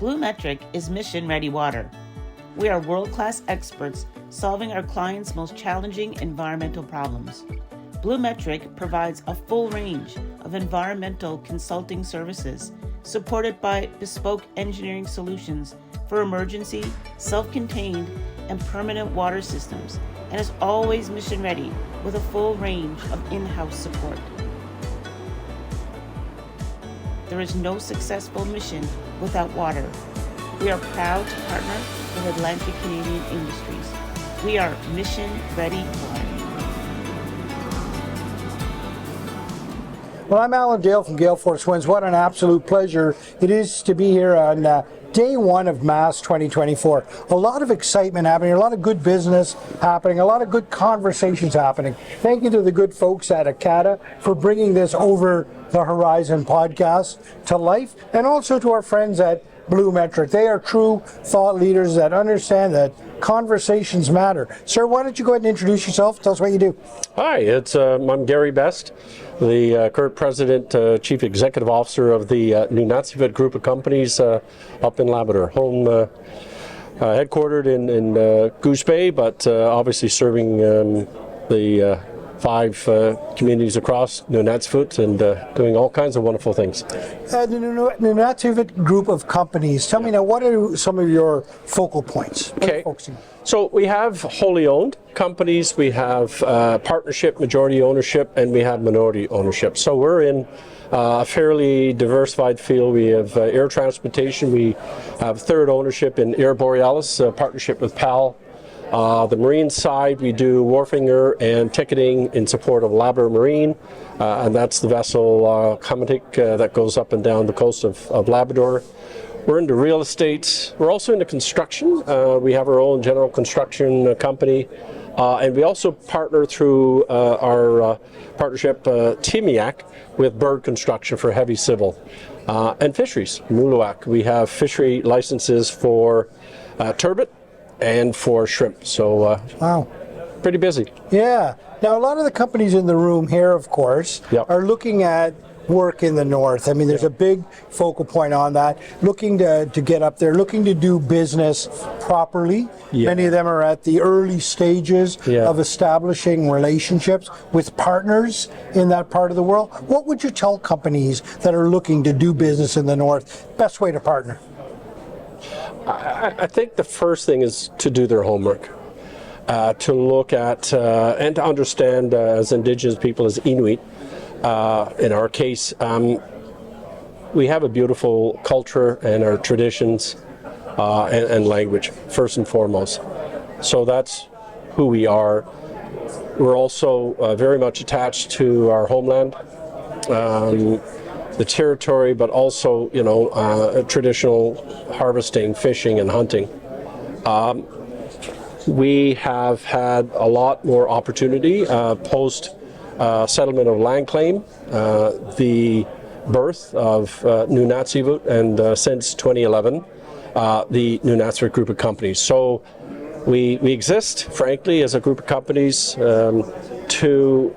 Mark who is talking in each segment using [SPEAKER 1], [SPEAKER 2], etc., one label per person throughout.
[SPEAKER 1] BlueMetric is mission-ready water. We are world-class experts solving our clients' most challenging environmental problems. BlueMetric provides a full range of environmental consulting services supported by bespoke engineering solutions for emergency, self-contained, and permanent water systems, and is always mission-ready with a full range of in-house support. There is no successful mission without water. We are proud to partner with Atlantic Canadian Industries. We are mission-ready water.
[SPEAKER 2] Well, I'm Alan Dale from Gale Force Winds. What an absolute pleasure it is to be here on day one of MASS 2024. A lot of excitement happening, a lot of good business happening, a lot of good conversations happening. Thank you to the good folks at Acada for bringing this Over the Horizon podcast to life, and also to our friends at BlueMetric. They are true thought leaders that understand that conversations matter. Sir, why don't you go ahead and introduce yourself? Tell us what you do.
[SPEAKER 3] Hi, I'm Garry Best, the current President, Chief Executive Officer of the Nunatsiavut group of companies up in Labrador. Home headquartered in Goose Bay, but obviously serving the 5 communities across Nunatsiavut and doing all kinds of wonderful things.
[SPEAKER 2] The Nunatsiavut group of companies, tell me now, what are some of your focal points?
[SPEAKER 3] Okay, so we have wholly owned companies, we have partnership, majority ownership, and we have minority ownership. So we're in a fairly diversified field. We have air transportation, we have third ownership in Air Borealis, partnership with PAL. The marine side, we do wharfinger and ticketing in support of Labrador Marine, and that's the vessel Kamatik that goes up and down the coast of Labrador. We're into real estate. We're also into construction. We have our own general construction company, and we also partner through our partnership Timiak with Bird Construction for heavy civil. And fisheries, Muluak. We have fishery licenses for turbot and for shrimp, so
[SPEAKER 2] wow,
[SPEAKER 3] pretty busy.
[SPEAKER 2] Yeah. Now, a lot of the companies in the room here, of course,
[SPEAKER 3] Yep.
[SPEAKER 2] are looking at work in the north. I mean, there's a big focal point on that, looking to get up there, looking to do business properly.
[SPEAKER 3] Yeah.
[SPEAKER 2] Many of them are at the early stages of establishing relationships with partners in that part of the world. What would you tell companies that are looking to do business in the north, best way to partner?
[SPEAKER 3] I think the first thing is to do their homework, to look at and to understand as Indigenous people, as Inuit, in our case, we have a beautiful culture and our traditions and language, first and foremost. So that's who we are. We're also very much attached to our homeland. The territory, but also, traditional harvesting, fishing, and hunting. We have had a lot more opportunity post settlement of land claim, the birth of Nunatsiavut, and since 2011, the Nunatsiavut group of companies. So we exist, frankly, as a group of companies to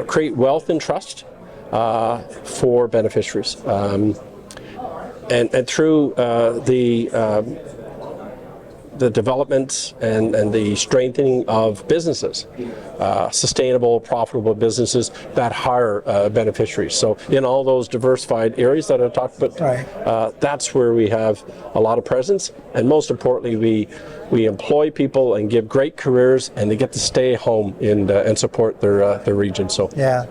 [SPEAKER 3] create wealth and trust for beneficiaries, and through the development and the strengthening of businesses, sustainable, profitable businesses that hire beneficiaries. So in all those diversified areas that I talked about,
[SPEAKER 2] right.
[SPEAKER 3] That's where we have a lot of presence, and most importantly, we employ people and give great careers, and they get to stay home and support their region. So
[SPEAKER 2] yeah.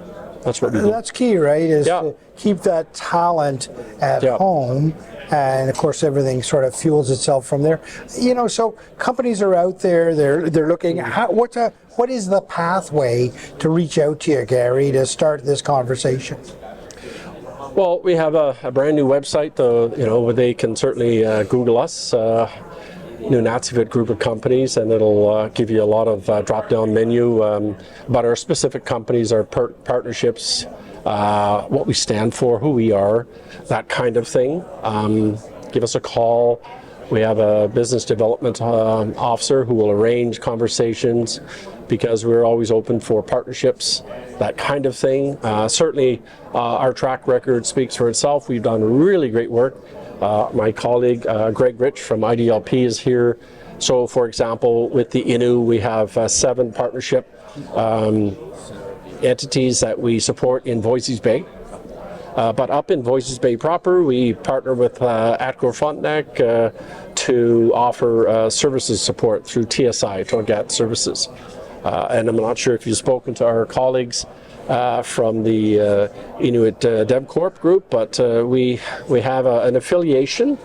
[SPEAKER 3] That's what we do.
[SPEAKER 2] That's key, right? Is to keep that talent at home, and of course everything sort of fuels itself from there. So companies are out there. They're looking. What is the pathway to reach out to you, Garry, to start this conversation?
[SPEAKER 3] Well, we have a brand new website. Where they can certainly Google us. Nunatsiavut group of companies, and it'll give you a lot of drop-down menu about our specific companies, our partnerships, what we stand for, who we are, that kind of thing. Give us a call. We have a business development officer who will arrange conversations, because we're always open for partnerships, that kind of thing. Certainly our track record speaks for itself. We've done really great work My colleague Greg Rich from IDLP is here. So, for example, with the Innu, we have 7 partnership entities that we support in Voisey's Bay. But up in Voisey's Bay proper, we partner with Atco Frontenac to offer services support through TSI, Torgat Services. And I'm not sure if you've spoken to our colleagues from the Inuit DevCorp group, but we have an affiliation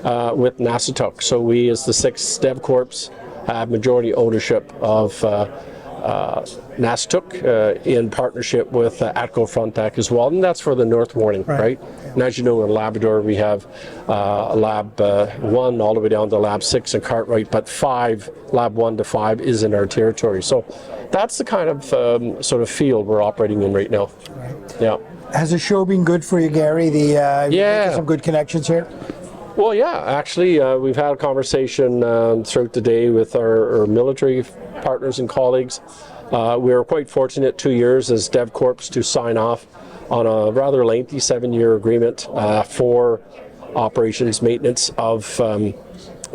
[SPEAKER 3] with Nunatsiavut. So we, as the 6 DevCorps, have majority ownership of Nunatsiavut in partnership with Atco Frontenac as well, and that's for the North Warning, right?
[SPEAKER 2] Yeah.
[SPEAKER 3] And as you know, in Labrador we have Lab 1 all the way down to Lab 6 in Cartwright, but 5, Lab 1 to 5 is in our territory. So that's the kind of sort of field we're operating in right now.
[SPEAKER 2] Right.
[SPEAKER 3] Yeah.
[SPEAKER 2] Has the show been good for you, Garry?
[SPEAKER 3] Yeah.
[SPEAKER 2] Making some good connections here?
[SPEAKER 3] Well, yeah, actually, we've had a conversation throughout the day with our military partners and colleagues. We were quite fortunate 2 years as DevCorps to sign off on a rather lengthy 7-year agreement for operations maintenance of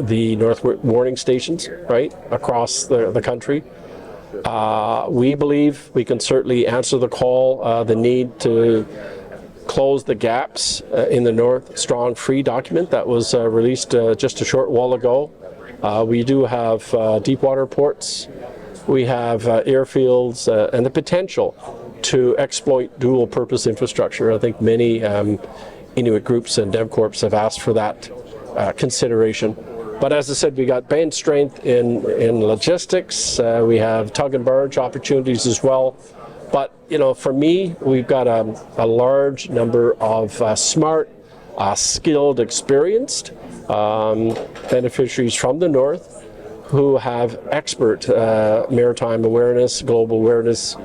[SPEAKER 3] the North Warning stations, right, across the country. We believe we can certainly answer the call, the need to close the gaps in the North Strong Free document that was released just a short while ago. We do have deep water ports, we have airfields, and the potential to exploit dual purpose infrastructure. I think many Inuit groups and DevCorps have asked for that consideration. But as I said, we got bench strength in logistics, we have tug and barge opportunities as well. But, you know, for me, we've got a large number of smart, skilled, experienced beneficiaries from the North who have expert maritime awareness, global awareness,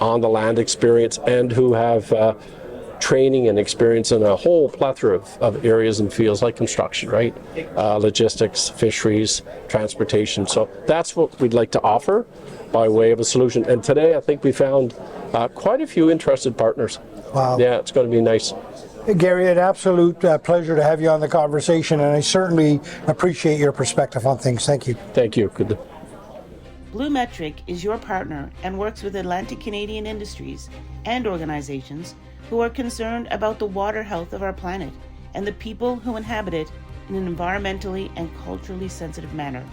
[SPEAKER 3] on the land experience, and who have training and experience in a whole plethora of areas and fields like construction, right? Logistics, fisheries, transportation. So that's what we'd like to offer by way of a solution. And today I think we found quite a few interested partners.
[SPEAKER 2] Wow.
[SPEAKER 3] Yeah, it's going to be nice.
[SPEAKER 2] Garry, an absolute pleasure to have you on the conversation, and I certainly appreciate your perspective on things. Thank you.
[SPEAKER 3] Thank you. Good.
[SPEAKER 1] Blue Metric is your partner and works with Atlantic Canadian industries and organizations who are concerned about the water health of our planet and the people who inhabit it in an environmentally and culturally sensitive manner.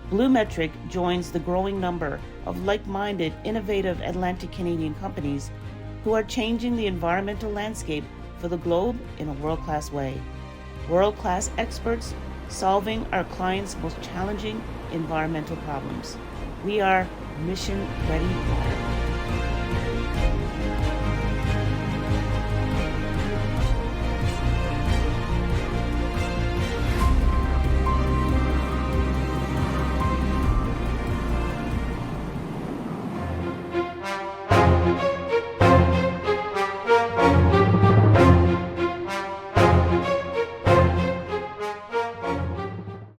[SPEAKER 1] Blue Metric joins the growing number of like-minded, innovative Atlantic Canadian companies who are changing the environmental landscape for the globe in a world-class way. World-class experts solving our clients' most challenging environmental problems. We are mission-ready water.